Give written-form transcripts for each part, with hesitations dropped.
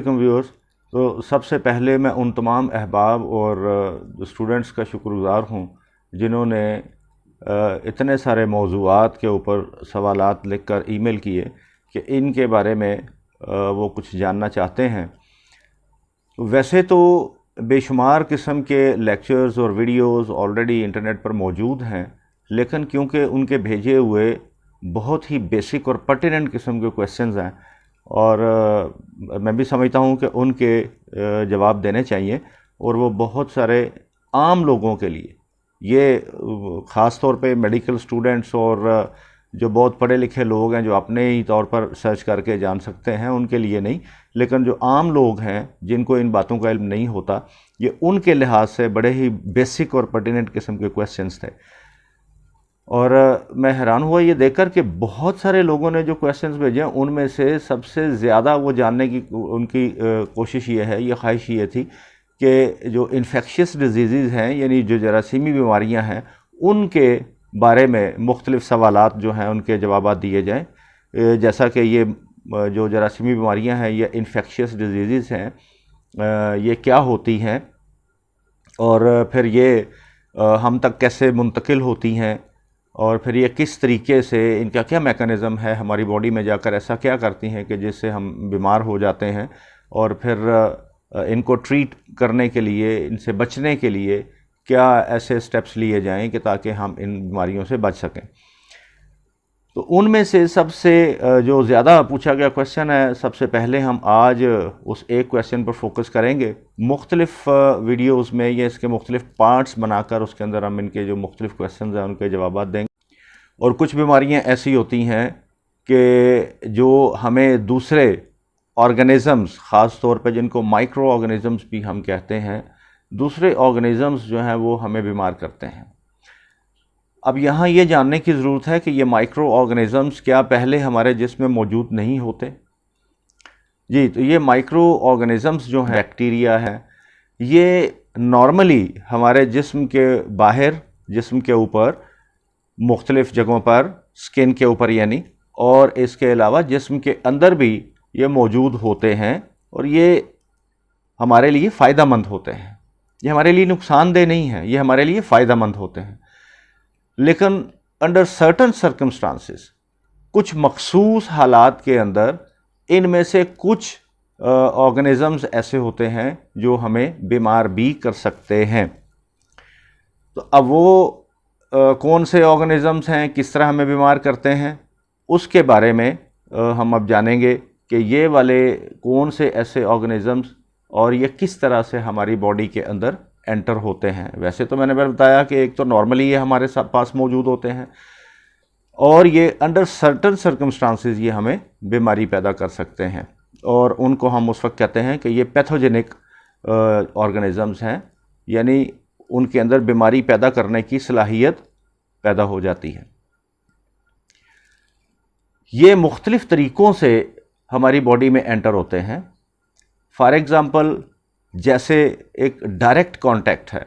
Viewers, तो सबसे पहले मैं उन तमाम अहबाब और स्टूडेंट्स का शुक्रगुज़ार हूँ जिन्होंने इतने सारे मौज़ूआत के ऊपर सवालात लिखकर ईमेल किए कि इनके बारे में वो कुछ जानना चाहते हैं। वैसे तो बेशुमार किस्म के लेक्चर्स और वीडियोस ऑलरेडी इंटरनेट पर मौजूद हैं, लेकिन क्योंकि उनके भेजे हुए बहुत ही बेसिक और पर्टिनेंट किस्म के क्वेश्चंस हैं और मैं भी समझता हूँ कि उनके जवाब देने चाहिए, और वो बहुत सारे आम लोगों के लिए, ये ख़ास तौर पे मेडिकल स्टूडेंट्स और जो बहुत पढ़े लिखे लोग हैं जो अपने ही तौर पर सर्च करके जान सकते हैं, उनके लिए नहीं, लेकिन जो आम लोग हैं जिनको इन बातों का इल्म नहीं होता, ये उनके लिहाज से बड़े ही बेसिक और पर्टिनेंट किस्म के क्वेश्चंस थे। और मैं हैरान हुआ ये देखकर कि बहुत सारे लोगों ने जो क्वेश्चंस भेजे उनमें से सबसे ज़्यादा वो जानने की उनकी कोशिश ये है, ये ख्वाहिश ये थी कि जो इन्फेक्शियस डिजीज़ हैं, यानी जो जरासीमी बीमारियां हैं, उनके बारे में मुख्तलिफ़ सवालात जो हैं उनके जवाब दिए जाएँ। जैसा कि ये जो जरासीमी बीमारियां हैं, ये इन्फेक्शियस डिजीज़ हैं, ये क्या होती हैं और फिर ये हम तक कैसे मुंतकिल होती हैं, और फिर ये किस तरीके से, इनका क्या मैकेनिज़्म है, हमारी बॉडी में जाकर ऐसा क्या करती हैं कि जिससे हम बीमार हो जाते हैं, और फिर इनको ट्रीट करने के लिए, इनसे बचने के लिए क्या ऐसे स्टेप्स लिए जाएं कि ताकि हम इन बीमारियों से बच सकें। तो उनमें से सबसे जो ज़्यादा पूछा गया क्वेश्चन है, सबसे पहले हम आज उस एक क्वेश्चन पर फोकस करेंगे। मुख्तलिफ़ वीडियोज़ में ये इसके मुख्तलिफ़ पार्ट्स बनाकर उसके अंदर हम इनके जो मुख्तलिफ़ क्वेश्चन हैं उनके जवाब देंगे। और कुछ बीमारियां ऐसी होती हैं कि जो हमें दूसरे ऑर्गेनिज़म्स, ख़ास तौर पे जिनको माइक्रो ऑर्गेनिज़म्स भी हम कहते हैं, दूसरे ऑर्गेनिज़म्स जो हैं वो हमें बीमार करते हैं। अब यहाँ ये जानने की ज़रूरत है कि ये माइक्रो ऑर्गेनिज़म्स क्या पहले हमारे जिस्म में मौजूद नहीं होते? जी, तो ये माइक्रो ऑर्गेनिज़म्स जो हैं, बैक्टीरिया है, ये नॉर्मली हमारे जिस्म के बाहर, जिस्म के ऊपर, मुख्तलिफ़ जगहों पर, स्किन के ऊपर यानी, और इसके अलावा जिस्म के अंदर भी ये मौजूद होते हैं, और ये हमारे लिए फ़ायदेमंद होते हैं। ये हमारे लिए नुकसानदेह नहीं है, ये हमारे लिए फ़ायदेमंद होते हैं। लेकिन अंडर सर्टन सर्कमस्टांसेस, कुछ मखसूस हालात के अंदर, इनमें से कुछ ऑर्गेनिज़म्स ऐसे होते हैं जो हमें बीमार भी कर सकते हैं। तो अब वो कौन से ऑर्गेनिज़म्स हैं, किस तरह हमें बीमार करते हैं, उसके बारे में हम अब जानेंगे कि ये वाले कौन से ऐसे ऑर्गेनिज़म्स और ये किस तरह से हमारी बॉडी के अंदर एंटर होते हैं। वैसे तो मैंने बताया कि एक तो नॉर्मली ये हमारे पास मौजूद होते हैं, और ये अंडर सर्टन सर्कमस्टांसेस ये हमें बीमारी पैदा कर सकते हैं, और उनको हम उस वक्त कहते हैं कि ये पैथोजेनिक ऑर्गेनिज़म्स हैं, यानी उनके अंदर बीमारी पैदा करने की सलाहियत पैदा हो जाती है। ये मुख्तलिफ़ तरीक़ों से हमारी बॉडी में एंटर होते हैं। फॉर एग्ज़ाम्पल, जैसे एक डायरेक्ट कांटेक्ट है।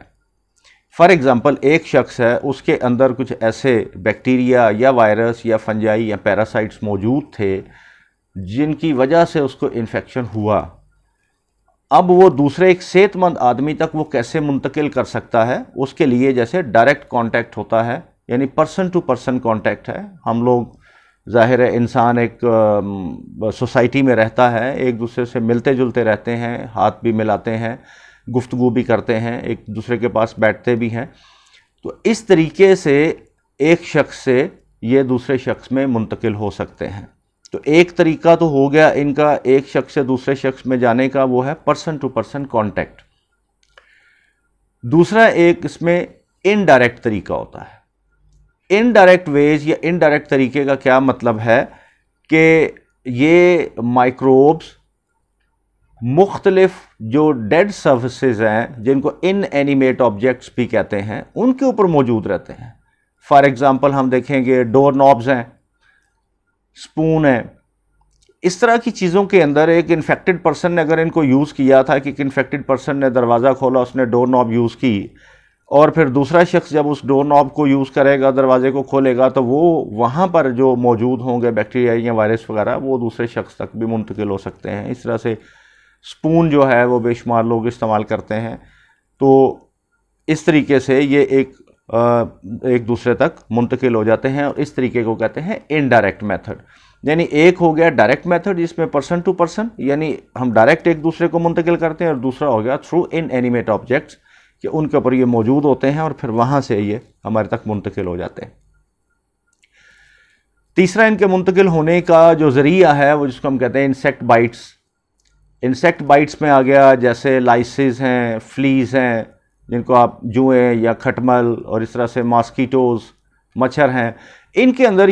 फॉर एग्ज़ाम्पल, एक शख्स है, उसके अंदर कुछ ऐसे बैक्टीरिया या वायरस या फंजाई या पैरासाइट्स मौजूद थे जिनकी वजह से उसको इन्फेक्शन हुआ। अब वो दूसरे एक सेहतमंद आदमी तक वो कैसे मुंतकिल कर सकता है, उसके लिए जैसे डायरेक्ट कांटेक्ट होता है, यानी पर्सन टू पर्सन कांटेक्ट है। हम लोग, ज़ाहिर है, इंसान एक सोसाइटी में रहता है, एक दूसरे से मिलते जुलते रहते हैं, हाथ भी मिलाते हैं, गुफ्तगू भी करते हैं, एक दूसरे के पास बैठते भी हैं। तो इस तरीके से एक शख्स से ये दूसरे शख्स में मुंतकिल हो सकते हैं। तो एक तरीका तो हो गया इनका एक शख्स से दूसरे शख्स में जाने का, वो है पर्सन टू पर्सन कांटेक्ट। दूसरा एक इसमें इनडायरेक्ट तरीका होता है। इनडायरेक्ट वेज या इनडायरेक्ट तरीके का क्या मतलब है कि ये माइक्रोब्स मुख्तलिफ जो डेड सर्फेसेस हैं, जिनको इनएनिमेट ऑब्जेक्ट्स भी कहते हैं, उनके ऊपर मौजूद रहते हैं। फॉर एग्जांपल, हम देखेंगे डोर नॉब्स हैं, स्पून है, इस तरह की चीज़ों के अंदर एक इन्फेक्टेड पर्सन ने अगर इनको यूज़ किया था कि एक इन्फेक्टेड पर्सन ने दरवाज़ा खोला, उसने डोर नॉब यूज़ की, और फिर दूसरा शख्स जब उस डोर नॉब को यूज़ करेगा, दरवाजे को खोलेगा, तो वो वहाँ पर जो मौजूद होंगे बैक्टीरिया या वायरस वगैरह, वो दूसरे शख्स तक भी मुंतकिल हो सकते हैं। इस तरह से स्पून जो है वो बेशुमार लोग इस्तेमाल करते हैं। तो इस तरीके से ये एक दूसरे तक मुंतकिल हो जाते हैं और इस तरीके को कहते हैं इनडायरेक्ट मेथड। यानी एक हो गया डायरेक्ट मेथड जिसमें पर्सन टू पर्सन यानी हम डायरेक्ट एक दूसरे को मुंतकिल करते हैं, और दूसरा हो गया थ्रू इनएनिमेट ऑब्जेक्ट्स कि उनके ऊपर ये मौजूद होते हैं और फिर वहाँ से ये हमारे तक मुंतकिल हो जाते हैं। तीसरा इनके मुंतकिल होने का जो ज़रिया है वो जिसको हम कहते हैं इंसेक्ट बाइट्स। इंसेक्ट बाइट्स में आ गया जैसे लाइसिस हैं, फ्लीज हैं जिनको आप जुएँ या खटमल, और इस तरह से मॉस्किटोज़ मच्छर हैं। इनके अंदर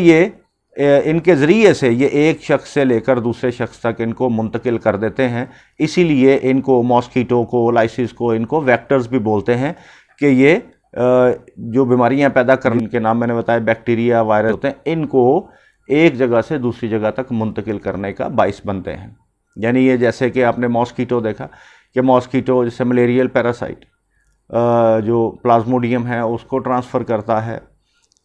इनके ज़रिए से ये एक शख्स से लेकर दूसरे शख्स तक इनको मुंतकिल कर देते हैं। इसीलिए इनको मॉस्किटो को, लाइसिस को, इनको वेक्टर्स भी बोलते हैं कि ये जो बीमारियां पैदा करने के नाम मैंने बताया बैक्टीरिया, वायरस होते हैं, इनको एक जगह से दूसरी जगह तक मुंतकिल करने का बाइस बनते हैं। यानी ये जैसे कि आपने मॉस्किटो देखा कि मॉस्किटो जैसे मलेरियल पैरासाइट जो प्लाज्मोडियम है उसको ट्रांसफ़र करता है।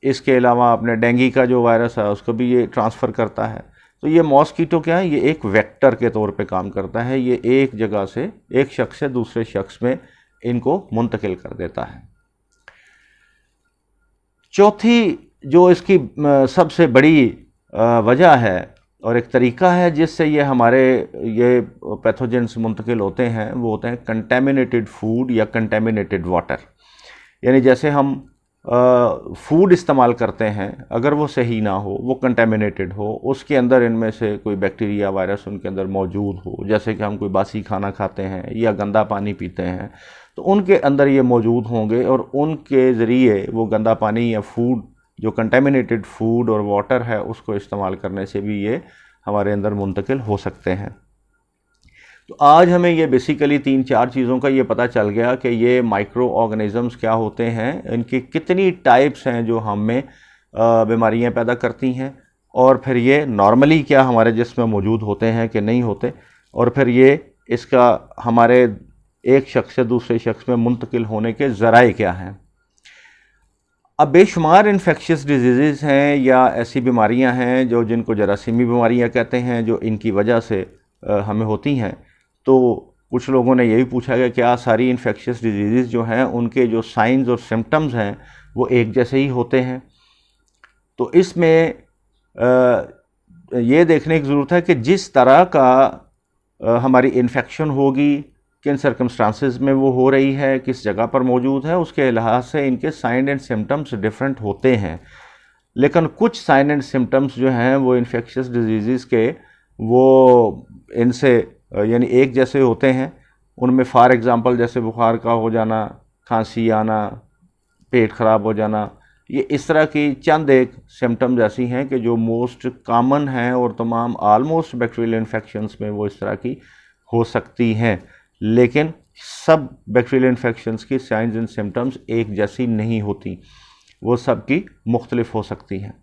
इसके अलावा आपने डेंगू का जो वायरस है उसको भी ये ट्रांसफ़र करता है। तो ये मॉस्किटो क्या है, ये एक वेक्टर के तौर पे काम करता है। ये एक जगह से एक शख्स से दूसरे शख्स में इनको मुंतकिल कर देता है। चौथी जो इसकी सबसे बड़ी वजह है और एक तरीका है जिससे ये हमारे ये पैथोजेंस मुंतकिल होते हैं, वो होते हैं कंटेमिनेटेड फूड या कंटेमिनेटेड वाटर। यानी जैसे हम फूड इस्तेमाल करते हैं, अगर वो सही ना हो, वो कंटेमिनेटेड हो, उसके अंदर इनमें से कोई बैक्टीरिया, वायरस उनके अंदर मौजूद हो, जैसे कि हम कोई बासी खाना खाते हैं या गंदा पानी पीते हैं, तो उनके अंदर ये मौजूद होंगे और उनके ज़रिए वो गंदा पानी या फूड जो कंटेमिनेटेड फूड और वाटर है उसको इस्तेमाल करने से भी ये हमारे अंदर मुंतकिल हो सकते हैं। तो आज हमें ये बेसिकली 3-4 चीज़ों का ये पता चल गया कि ये माइक्रो ऑर्गेनिज़म्स क्या होते हैं, इनकी कितनी टाइप्स हैं जो हम में बीमारियां पैदा करती हैं, और फिर ये नॉर्मली क्या हमारे जिस्म में मौजूद होते हैं कि नहीं होते, और फिर ये इसका हमारे एक शख्स से दूसरे शख्स में मुंतकिल होने के ज़राए क्या हैं। अब बेशुमार इन्फेक्शियस डिजीज़ हैं या ऐसी बीमारियां हैं जो जिनको जरासीमी बीमारियां कहते हैं जो इनकी वजह से हमें होती हैं। तो कुछ लोगों ने यही पूछा कि क्या सारी इन्फेक्शियस डिजीज़ जो हैं उनके जो साइंस और सिम्टम्स हैं वो एक जैसे ही होते हैं। तो इसमें ये देखने की ज़रूरत है कि जिस तरह का हमारी इन्फेक्शन होगी, किन सर्कमस्टांसेस में वो हो रही है, किस जगह पर मौजूद है, उसके लिहाज से इनके साइन एंड सिम्टम्स डिफरेंट होते हैं। लेकिन कुछ साइन एंड सिम्टम्स जो हैं वो इन्फेक्शियस डिजीज़ के वो इनसे यानी एक जैसे होते हैं। उनमें फॉर एग्ज़ाम्पल जैसे बुखार का हो जाना, खांसी आना, पेट ख़राब हो जाना, ये इस तरह की चंद एक सिम्टम्स ऐसी हैं कि जो मोस्ट कॉमन हैं और तमाम आलमोस्ट बैक्टीरियल इन्फेक्शंस में वो इस तरह की हो सकती हैं। लेकिन सब बैक्टीरियल इन्फेक्शंस की साइंस एंड सिम्टम्स एक जैसी नहीं होती, वो सब की मुख्तलिफ हो सकती हैं।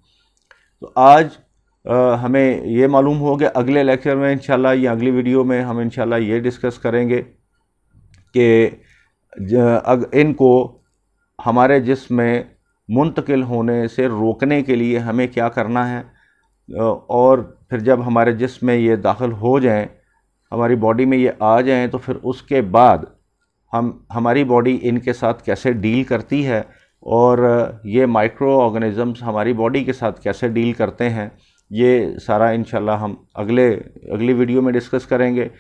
तो आज हमें ये मालूम हो गया। अगले लेक्चर में इंशाल्लाह या अगली वीडियो में हम इंशाल्लाह ये डिस्कस करेंगे कि इनको हमारे जिस्म में मुंतकिल होने से रोकने के लिए हमें क्या करना है, और फिर जब हमारे जिस्म में ये दाखिल हो जाएं, हमारी बॉडी में ये आ जाएं, तो फिर उसके बाद हमारी बॉडी इनके साथ कैसे डील करती है और ये माइक्रो ऑर्गेनिज़म्स हमारी बॉडी के साथ कैसे डील करते हैं, ये सारा इंशाल्लाह हम अगली वीडियो में डिस्कस करेंगे।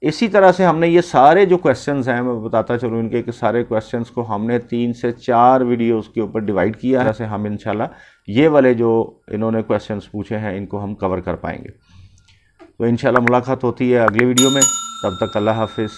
इसी तरह से हमने ये सारे जो क्वेश्चंस हैं, मैं बताता चलूँ इनके कि सारे क्वेश्चंस को हमने 3 से 4 वीडियोस के ऊपर डिवाइड किया है। ऐसे हम इंशाल्लाह ये वाले जो इन्होंने क्वेश्चंस पूछे हैं इनको हम कवर कर पाएंगे। तो इंशाल्लाह मुलाकात होती है अगली वीडियो में। तब तक अल्लाह हाफिज़।